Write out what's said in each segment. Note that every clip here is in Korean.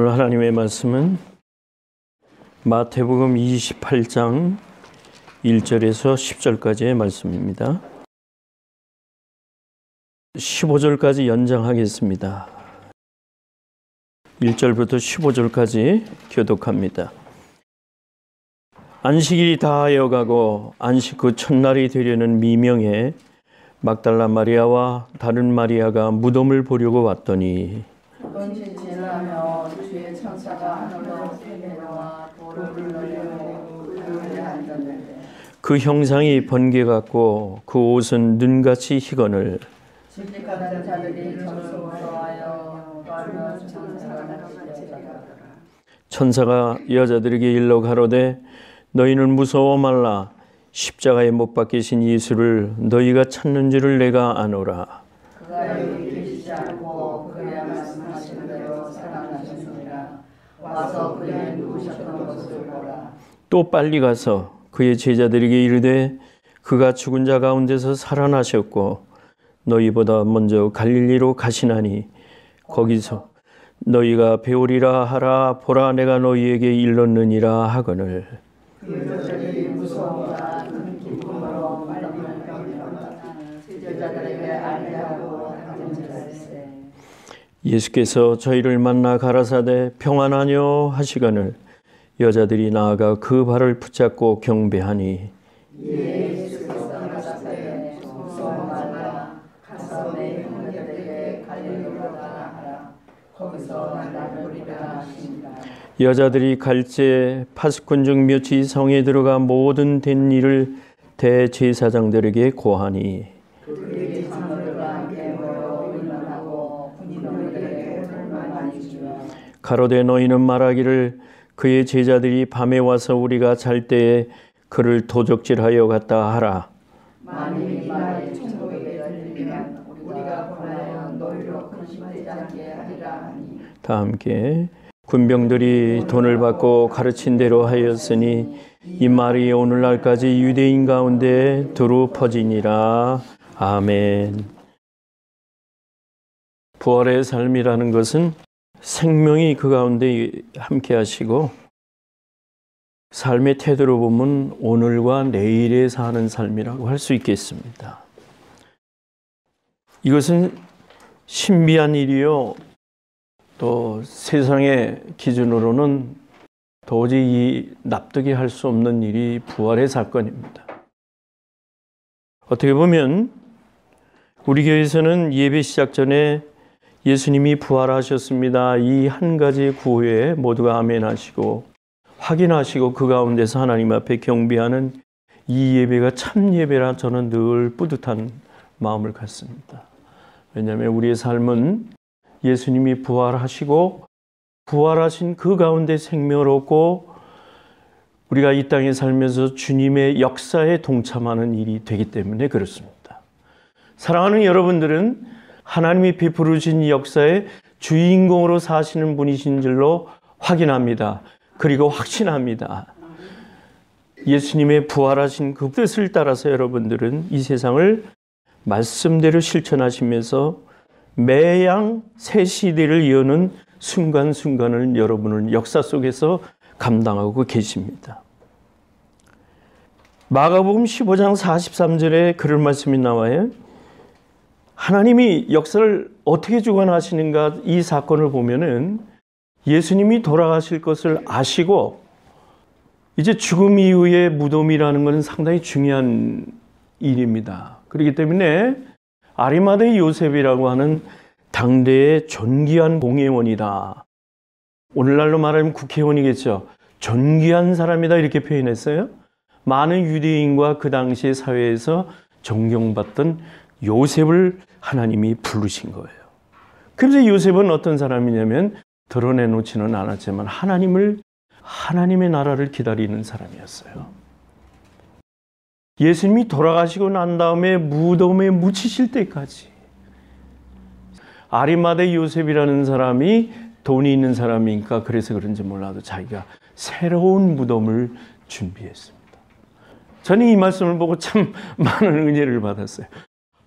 오늘 하나님의 말씀은 마태복음 28장 1절에서 10절까지의 말씀입니다. 15절까지 연장하겠습니다. 1절부터 15절까지 교독합니다. 안식일이 다하여가고 안식 후 첫날이 되려는 미명에 막달라 마리아와 다른 마리아가 무덤을 보려고 왔더니 번지질하며 주의 천사가 하늘로 내려와 돌을 내려오고 그를 앉았는데 그 형상이 번개 같고 그 옷은 눈같이 희거늘 진직하는 자들이 정성하여 바르는 천사가 지지하더라. 천사가 여자들에게 일러 가로되 너희는 무서워 말라. 십자가에 못 박히신 예수를 너희가 찾는 줄을 내가 아노라. 그가 여기 계시지 않고 그의 말씀하신 대로 살아나셨습니다. 와서 그의 누우셨던 것을 보라. 또 빨리 가서 그의 제자들에게 이르되 그가 죽은 자 가운데서 살아나셨고 너희보다 먼저 갈릴리로 가시나니 거기서 너희가 배우리라 하라. 보라 내가 너희에게 일렀느니라 하거늘. 그 여자들이 무서워하다 큰 기쁨으로 말리는 병이로다. 제자들에게 알리하고 하는지라세. 예수께서 저희를 만나 가라사대 평안하뇨 하시거늘 여자들이 나아가 그 발을 붙잡고 경배하니 예수께서 가라사대 무서워 말라. 가서 내 형제들에게 갈릴리로 가라. 거기서 나를 보리라 하신다. 여자들이 갈새 파수꾼 중 몇이 성에 들어가 모든 된 일을 대제사장들에게 고하니 그들이 장로들과 함께 모여 의논하고 군인들에게 돈을 많이 주며 가로되 너희는 말하기를 그의 제자들이 밤에 와서 우리가 잘 때에 그를 도적질하여 갔다 하라. 만일 이 말이 천국에 들리면 우리가 권하여 너희로 근심되지 않게 하리라 하니 다 함께 군병들이 돈을 받고 가르친 대로 하였으니 이 말이 오늘날까지 유대인 가운데 두루 퍼지니라. 아멘. 부활의 삶이라는 것은 생명이 그 가운데 함께 하시고 삶의 태도로 보면 오늘과 내일에 사는 삶이라고 할 수 있겠습니다. 이것은 신비한 일이요. 또 세상의 기준으로는 도저히 납득이 할 수 없는 일이 부활의 사건입니다. 어떻게 보면 우리 교회에서는 예배 시작 전에 예수님이 부활하셨습니다. 이 한 가지 구호에 모두가 아멘 하시고 확인하시고 그 가운데서 하나님 앞에 경배하는 이 예배가 참 예배라 저는 늘 뿌듯한 마음을 갖습니다. 왜냐하면 우리의 삶은 예수님이 부활하시고 부활하신 그 가운데 생명을 얻고 우리가 이 땅에 살면서 주님의 역사에 동참하는 일이 되기 때문에 그렇습니다. 사랑하는 여러분들은 하나님이 베풀어 주신 역사의 주인공으로 사시는 분이신 줄로 확인합니다. 그리고 확신합니다. 예수님의 부활하신 그 뜻을 따라서 여러분들은 이 세상을 말씀대로 실천하시면서 매양 새 시대를 이어는 순간순간을 여러분은 역사 속에서 감당하고 계십니다. 마가복음 15장 43절에 그런 말씀이 나와요. 하나님이 역사를 어떻게 주관하시는가 이 사건을 보면은 예수님이 돌아가실 것을 아시고 이제 죽음 이후의 무덤이라는 것은 상당히 중요한 일입니다. 그렇기 때문에 아리마대 요셉이라고 하는 당대의 존귀한 공회원이다. 오늘날로 말하면 국회의원이겠죠. 존귀한 사람이다 이렇게 표현했어요. 많은 유대인과 그 당시의 사회에서 존경받던 요셉을 하나님이 부르신 거예요. 그래서 요셉은 어떤 사람이냐면 드러내놓지는 않았지만 하나님의 나라를 기다리는 사람이었어요. 예수님이 돌아가시고 난 다음에 무덤에 묻히실 때까지 아리마대 요셉이라는 사람이 돈이 있는 사람이니까 그래서 그런지 몰라도 자기가 새로운 무덤을 준비했습니다. 저는 이 말씀을 보고 참 많은 은혜를 받았어요.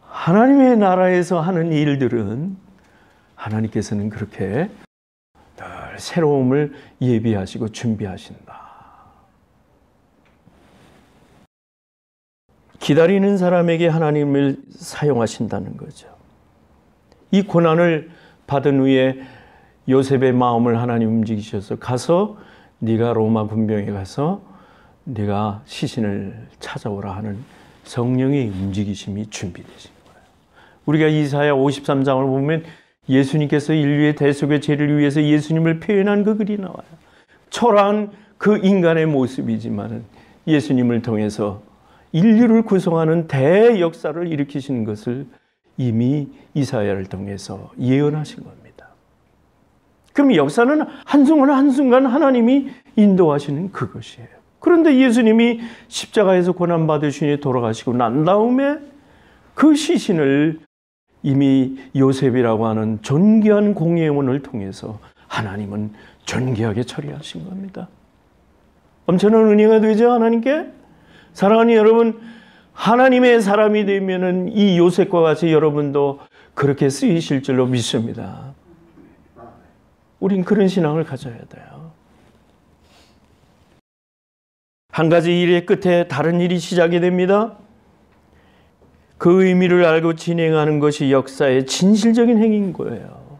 하나님의 나라에서 하는 일들은 하나님께서는 그렇게 늘 새로움을 예비하시고 준비하신다. 기다리는 사람에게 하나님을 사용하신다는 거죠. 이 고난을 받은 후에 요셉의 마음을 하나님 움직이셔서 가서 네가 로마 군병에 가서 네가 시신을 찾아오라 하는 성령의 움직이심이 준비되신 거예요. 우리가 이사야 53장을 보면 예수님께서 인류의 대속의 죄를 위해서 예수님을 표현한 그 글이 나와요. 초라한 그 인간의 모습이지만 예수님을 통해서 인류를 구성하는 대역사를 일으키시는 것을 이미 이사야를 통해서 예언하신 겁니다. 그럼 역사는 한순간 하나님이 인도하시는 그것이에요. 그런데 예수님이 십자가에서 고난받으시니 돌아가시고 난 다음에 그 시신을 이미 요셉이라고 하는 존귀한 공예원을 통해서 하나님은 존귀하게 처리하신 겁니다. 엄청난 은혜가 되죠, 하나님께? 사랑하는 여러분, 하나님의 사람이 되면은 이 요셉과 같이 여러분도 그렇게 쓰이실 줄로 믿습니다. 우린 그런 신앙을 가져야 돼요. 한 가지 일의 끝에 다른 일이 시작이 됩니다. 그 의미를 알고 진행하는 것이 역사의 진실적인 행위인 거예요.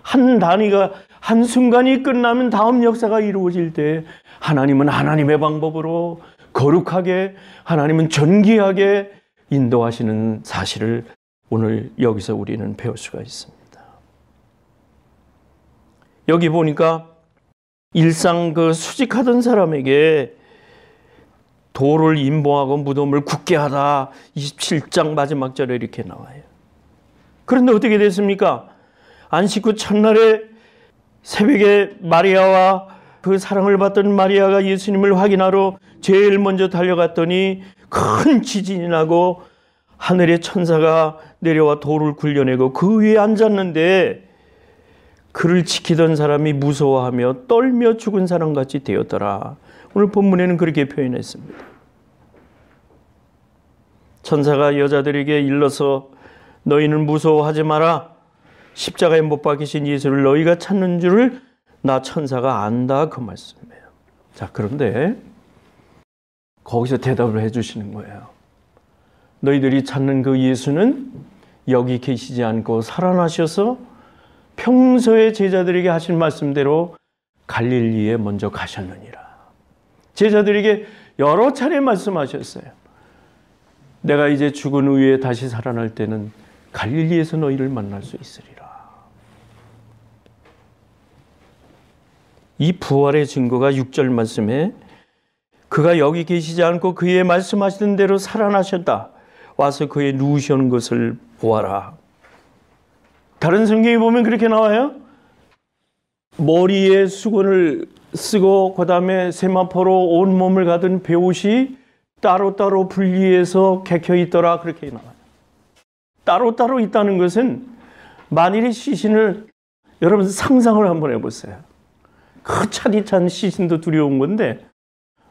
한 단위가, 한 순간이 끝나면 다음 역사가 이루어질 때 하나님은 하나님의 방법으로 거룩하게, 하나님은 존귀하게 인도하시는 사실을 오늘 여기서 우리는 배울 수가 있습니다. 여기 보니까 일상 그 수직하던 사람에게 돌을 임봉하고 무덤을 굳게 하다 27장 마지막 절에 이렇게 나와요. 그런데 어떻게 됐습니까? 안식 후 첫날에 새벽에 마리아와 그 사랑을 받던 마리아가 예수님을 확인하러 제일 먼저 달려갔더니 큰 지진이 나고 하늘의 천사가 내려와 돌을 굴려내고 그 위에 앉았는데 그를 지키던 사람이 무서워하며 떨며 죽은 사람같이 되었더라. 오늘 본문에는 그렇게 표현했습니다. 천사가 여자들에게 일러서 너희는 무서워하지 마라. 십자가에 못 박히신 예수를 너희가 찾는 줄을 나 천사가 안다, 그 말씀이에요. 자, 그런데 거기서 대답을 해주시는 거예요. 너희들이 찾는 그 예수는 여기 계시지 않고 살아나셔서 평소에 제자들에게 하신 말씀대로 갈릴리에 먼저 가셨느니라. 제자들에게 여러 차례 말씀하셨어요. 내가 이제 죽은 후에 다시 살아날 때는 갈릴리에서 너희를 만날 수 있으리라. 이 부활의 증거가 6절 말씀에 그가 여기 계시지 않고 그의 말씀하시던 대로 살아나셨다. 와서 그의 누우신 것을 보아라. 다른 성경에 보면 그렇게 나와요. 머리에 수건을 쓰고 그 다음에 세마포로 온 몸을 가든 베옷이 따로따로 분리해서 객혀 있더라, 그렇게 나와요. 따로따로 있다는 것은 만일의 시신을 여러분 상상을 한번 해보세요. 그 차디찬 시신도 두려운 건데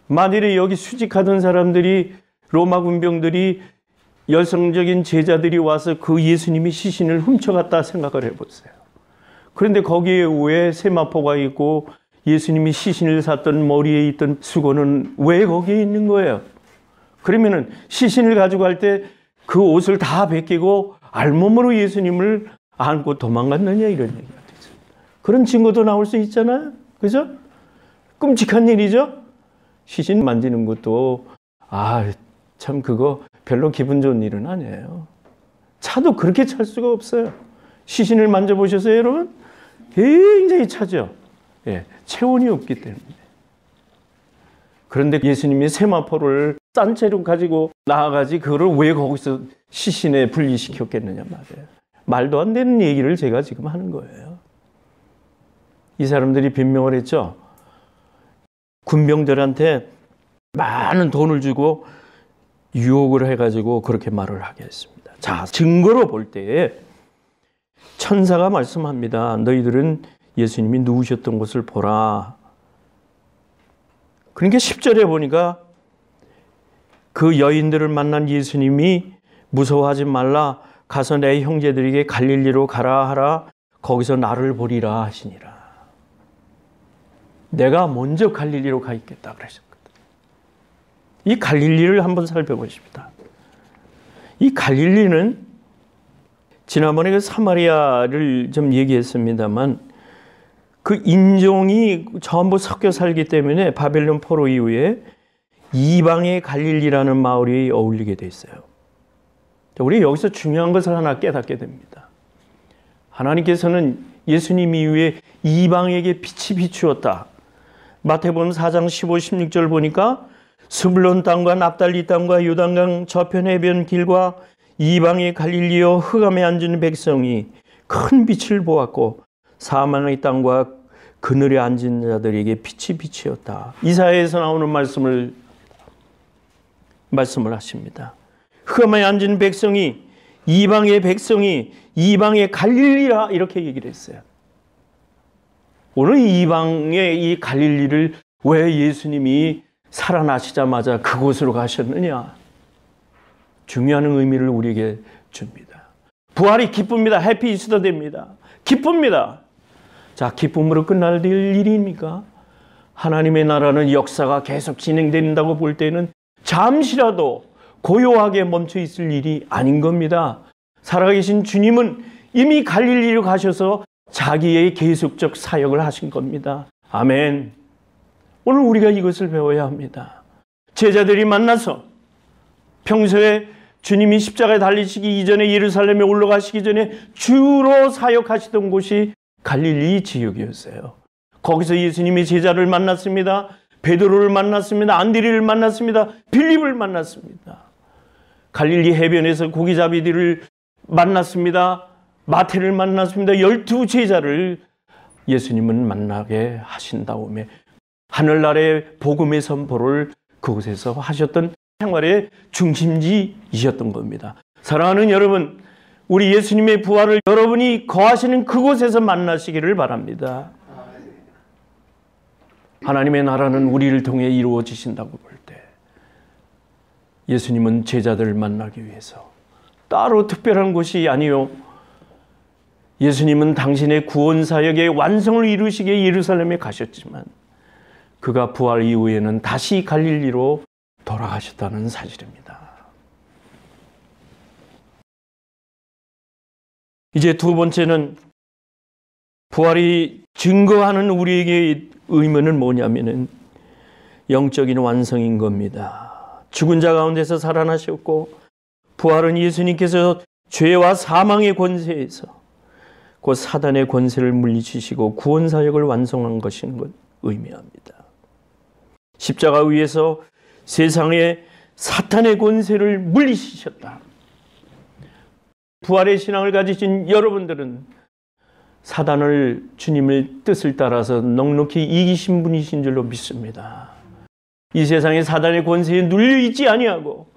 만일에 여기 수직하던 사람들이, 로마 군병들이, 열성적인 제자들이 와서 그 예수님이 시신을 훔쳐갔다 생각을 해보세요. 그런데 거기에 왜 세마포가 있고 예수님이 시신을 샀던 머리에 있던 수건은 왜 거기에 있는 거예요? 그러면은 시신을 가져갈 때 그 옷을 다 벗기고 알몸으로 예수님을 안고 도망갔느냐, 이런 얘기가 되죠. 그런 증거도 나올 수 있잖아요. 그죠? 끔찍한 일이죠? 시신 만지는 것도 참 그거 별로 기분 좋은 일은 아니에요. 차도 그렇게 찰 수가 없어요. 시신을 만져보셨어요, 여러분? 굉장히 차죠. 예, 체온이 없기 때문에. 그런데 예수님이 세마포를 싼 채로 가지고 나아가지 그거를 왜 거기서 시신에 분리시켰겠느냐 말이에요. 말도 안 되는 얘기를 제가 지금 하는 거예요. 이 사람들이 변명을 했죠. 군병들한테 많은 돈을 주고 유혹을 해가지고 그렇게 말을 하게 했습니다. 자, 증거로 볼 때 천사가 말씀합니다. 너희들은 예수님이 누우셨던 곳을 보라. 그러니까 10절에 보니까 그 여인들을 만난 예수님이 무서워하지 말라. 가서 내 형제들에게 갈릴리로 가라 하라. 거기서 나를 보리라 하시니라. 내가 먼저 갈릴리로 가 있겠다 그러셨거든. 이 갈릴리를 한번 살펴보십시다. 이 갈릴리는 지난번에 그 사마리아를 좀 얘기했습니다만 그 인종이 전부 섞여 살기 때문에 바벨론 포로 이후에 이방의 갈릴리라는 마을이 어울리게 돼 있어요. 우리 여기서 중요한 것을 하나 깨닫게 됩니다. 하나님께서는 예수님 이후에 이방에게 빛이 비추었다. 마태복음 4장 15, 16절 보니까 스불론 땅과 납달리 땅과 요단강 저편 해변 길과 이방의 갈릴리여 흑암에 앉은 백성이 큰 빛을 보았고 사망의 땅과 그늘에 앉은 자들에게 빛이 빛이었다. 이사야에서 나오는 말씀을 하십니다. 흑암에 앉은 백성이 이방의 갈릴리라 이렇게 얘기를 했어요. 오늘 이방의 이 갈릴리를 왜 예수님이 살아나시자마자 그곳으로 가셨느냐? 중요한 의미를 우리에게 줍니다. 부활이 기쁩니다. 해피 이스터 됩니다. 기쁩니다. 자, 기쁨으로 끝날 일입니까? 하나님의 나라는 역사가 계속 진행된다고 볼 때는 잠시라도 고요하게 멈춰 있을 일이 아닌 겁니다. 살아계신 주님은 이미 갈릴리로 가셔서 자기의 계속적 사역을 하신 겁니다. 아멘. 오늘 우리가 이것을 배워야 합니다. 제자들이 만나서 평소에 주님이 십자가에 달리시기 이전에 예루살렘에 올라가시기 전에 주로 사역하시던 곳이 갈릴리 지역이었어요. 거기서 예수님이 제자를 만났습니다. 베드로를 만났습니다. 안드레를 만났습니다. 빌립을 만났습니다. 갈릴리 해변에서 고기잡이들을 만났습니다. 마태를 만났습니다. 12 제자를 예수님은 만나게 하신 다음에 하늘나라의 복음의 선포를 그곳에서 하셨던 생활의 중심지이셨던 겁니다. 사랑하는 여러분, 우리 예수님의 부활을 여러분이 거하시는 그곳에서 만나시기를 바랍니다. 하나님의 나라는 우리를 통해 이루어지신다고 볼 때 예수님은 제자들을 만나기 위해서 따로 특별한 곳이 아니요, 예수님은 당신의 구원 사역의 완성을 이루시기에 예루살렘에 가셨지만 그가 부활 이후에는 다시 갈릴리로 돌아가셨다는 사실입니다. 이제 두 번째는 부활이 증거하는 우리에게 의미는 뭐냐면은 영적인 완성인 겁니다. 죽은 자 가운데서 살아나셨고 부활은 예수님께서 죄와 사망의 권세에서 곧 사단의 권세를 물리치시고 구원 사역을 완성한 것인 것 의미합니다. 십자가 위에서 세상의 사탄의 권세를 물리치셨다. 부활의 신앙을 가지신 여러분들은 사단을 주님의 뜻을 따라서 넉넉히 이기신 분이신 줄로 믿습니다. 이 세상의 사단의 권세에 눌려있지 아니하고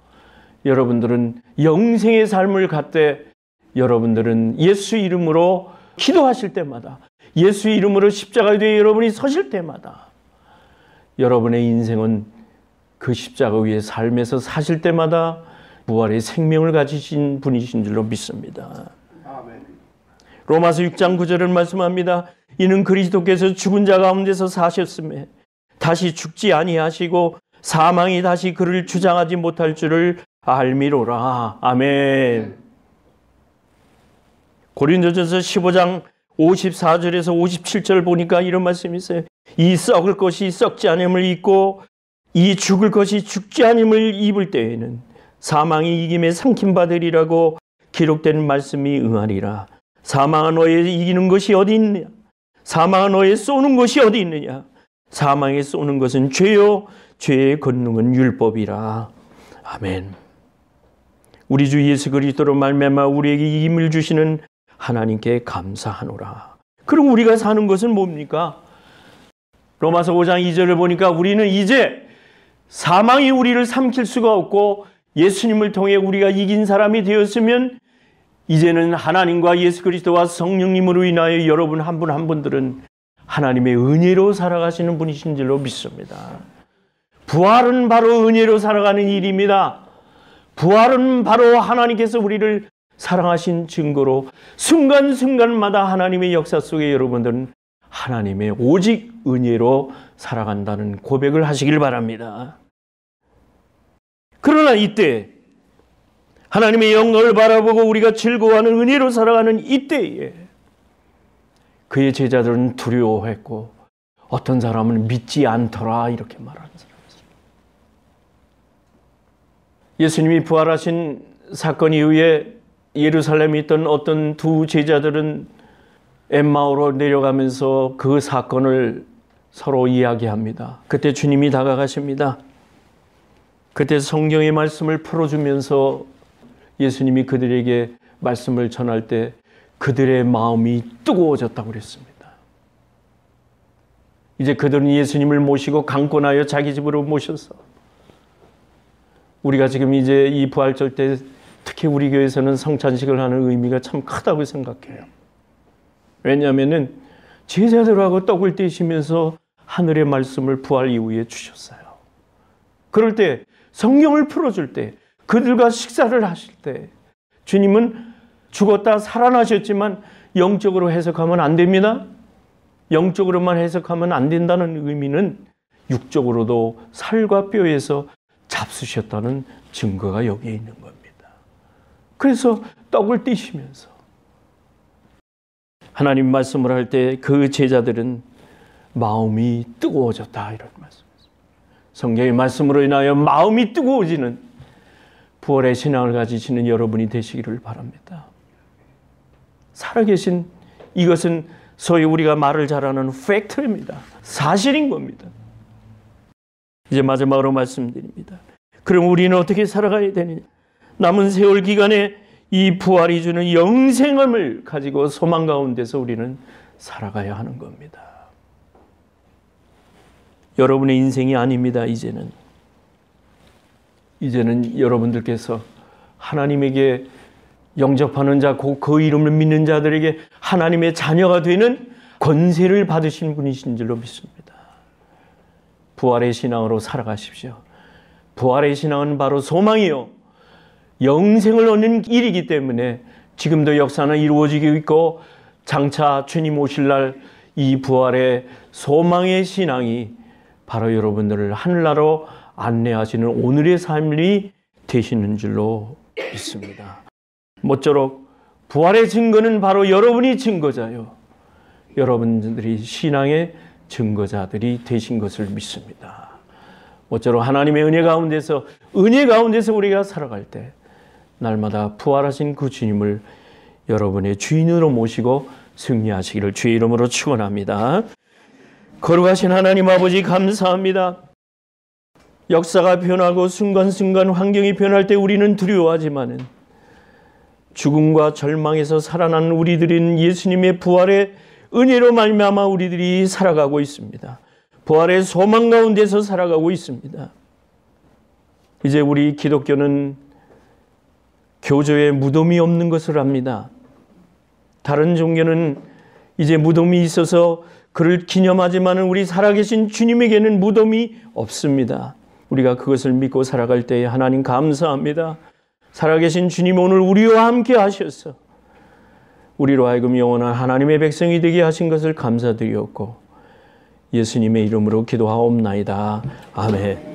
여러분들은 영생의 삶을 갖되 여러분들은 예수 이름으로 기도하실 때마다 예수 이름으로 십자가에 대해 여러분이 서실 때마다 여러분의 인생은 그 십자가 위에 삶에서 사실 때마다 부활의 생명을 가지신 분이신 줄로 믿습니다. 아멘. 로마서 6장 9절을 말씀합니다. 이는 그리스도께서 죽은 자 가운데서 사셨음에 다시 죽지 아니하시고 사망이 다시 그를 주장하지 못할 줄을 알미로라. 아멘. 고린도전서 15장 54절에서 57절 보니까 이런 말씀이 있어요. 이 썩을 것이 썩지 않음을 입고 이 죽을 것이 죽지 않음을 입을 때에는 사망이 이김에 삼킴받으리라고 기록된 말씀이 응하리라. 사망아 너의 이기는 것이 어디 있느냐? 사망아 너의 쏘는 것이 어디 있느냐? 사망에 쏘는 것은 죄요 죄의 권능은 율법이라. 아멘. 우리 주 예수 그리스도로 말미암아 우리에게 이김을 주시는 하나님께 감사하노라. 그럼 우리가 사는 것은 뭡니까? 로마서 5장 2절을 보니까 우리는 이제 사망이 우리를 삼킬 수가 없고 예수님을 통해 우리가 이긴 사람이 되었으면 이제는 하나님과 예수 그리스도와 성령님으로 인하여 여러분 한 분 한 분들은 하나님의 은혜로 살아가시는 분이신 줄로 믿습니다. 부활은 바로 은혜로 살아가는 일입니다. 부활은 바로 하나님께서 우리를 사랑하신 증거로 순간순간마다 하나님의 역사 속에 여러분들은 하나님의 오직 은혜로 살아간다는 고백을 하시길 바랍니다. 그러나 이때 하나님의 영광을 바라보고 우리가 즐거워하는 은혜로 살아가는 이때에 그의 제자들은 두려워했고 어떤 사람은 믿지 않더라 이렇게 말하는 사람이죠. 예수님이 부활하신 사건 이후에 예루살렘에 있던 어떤 두 제자들은 엠마오로 내려가면서 그 사건을 서로 이야기합니다. 그때 주님이 다가가십니다. 그때 성경의 말씀을 풀어주면서 예수님이 그들에게 말씀을 전할 때 그들의 마음이 뜨거워졌다고 그랬습니다. 이제 그들은 예수님을 모시고 강권하여 자기 집으로 모셔서 우리가 지금 이제 이 부활절 때 특히 우리 교회에서는 성찬식을 하는 의미가 참 크다고 생각해요. 왜냐하면 제자들하고 떡을 떼시면서 하늘의 말씀을 부활 이후에 주셨어요. 그럴 때 성경을 풀어줄 때 그들과 식사를 하실 때 주님은 죽었다 살아나셨지만 영적으로 해석하면 안 됩니다. 영적으로만 해석하면 안 된다는 의미는 육적으로도 살과 뼈에서 잡수셨다는 증거가 여기에 있는 겁니다. 그래서 떡을 떼시면서 하나님 말씀을 할 때 그 제자들은 마음이 뜨거워졌다 이런 말씀이었습니다. 성경의 말씀으로 인하여 마음이 뜨거워지는 부활의 신앙을 가지시는 여러분이 되시기를 바랍니다. 살아계신 이것은 소위 우리가 말을 잘하는 팩트입니다. 사실인 겁니다. 이제 마지막으로 말씀드립니다. 그럼 우리는 어떻게 살아가야 되느냐? 남은 세월 기간에 이 부활이 주는 영생함을 가지고 소망 가운데서 우리는 살아가야 하는 겁니다. 여러분의 인생이 아닙니다. 이제는 여러분들께서 하나님에게 영접하는 자, 그 이름을 믿는 자들에게 하나님의 자녀가 되는 권세를 받으신 분이신 줄로 믿습니다. 부활의 신앙으로 살아가십시오. 부활의 신앙은 바로 소망이요 영생을 얻는 일이기 때문에 지금도 역사는 이루어지고 있고 장차 주님 오실 날 이 부활의 소망의 신앙이 바로 여러분들을 하늘나라로 안내하시는 오늘의 삶이 되시는 줄로 믿습니다. 모쪼록 부활의 증거는 바로 여러분이 증거자요. 여러분들이 신앙의 증거자들이 되신 것을 믿습니다. 모쪼록 하나님의 은혜 가운데서 우리가 살아갈 때 날마다 부활하신 그 주님을 여러분의 주인으로 모시고 승리하시기를 주의 이름으로 축원합니다. 거룩하신 하나님 아버지 감사합니다. 역사가 변하고 순간순간 환경이 변할 때 우리는 두려워하지만은 죽음과 절망에서 살아난 우리들은 예수님의 부활의 은혜로 말미암아 우리들이 살아가고 있습니다. 부활의 소망 가운데서 살아가고 있습니다. 이제 우리 기독교는 교조에 무덤이 없는 것을 압니다. 다른 종교는 이제 무덤이 있어서 그를 기념하지만 우리 살아계신 주님에게는 무덤이 없습니다. 우리가 그것을 믿고 살아갈 때에 하나님 감사합니다. 살아계신 주님 오늘 우리와 함께 하셔서 우리로 하여금 영원한 하나님의 백성이 되게 하신 것을 감사드리옵고 예수님의 이름으로 기도하옵나이다. 아멘.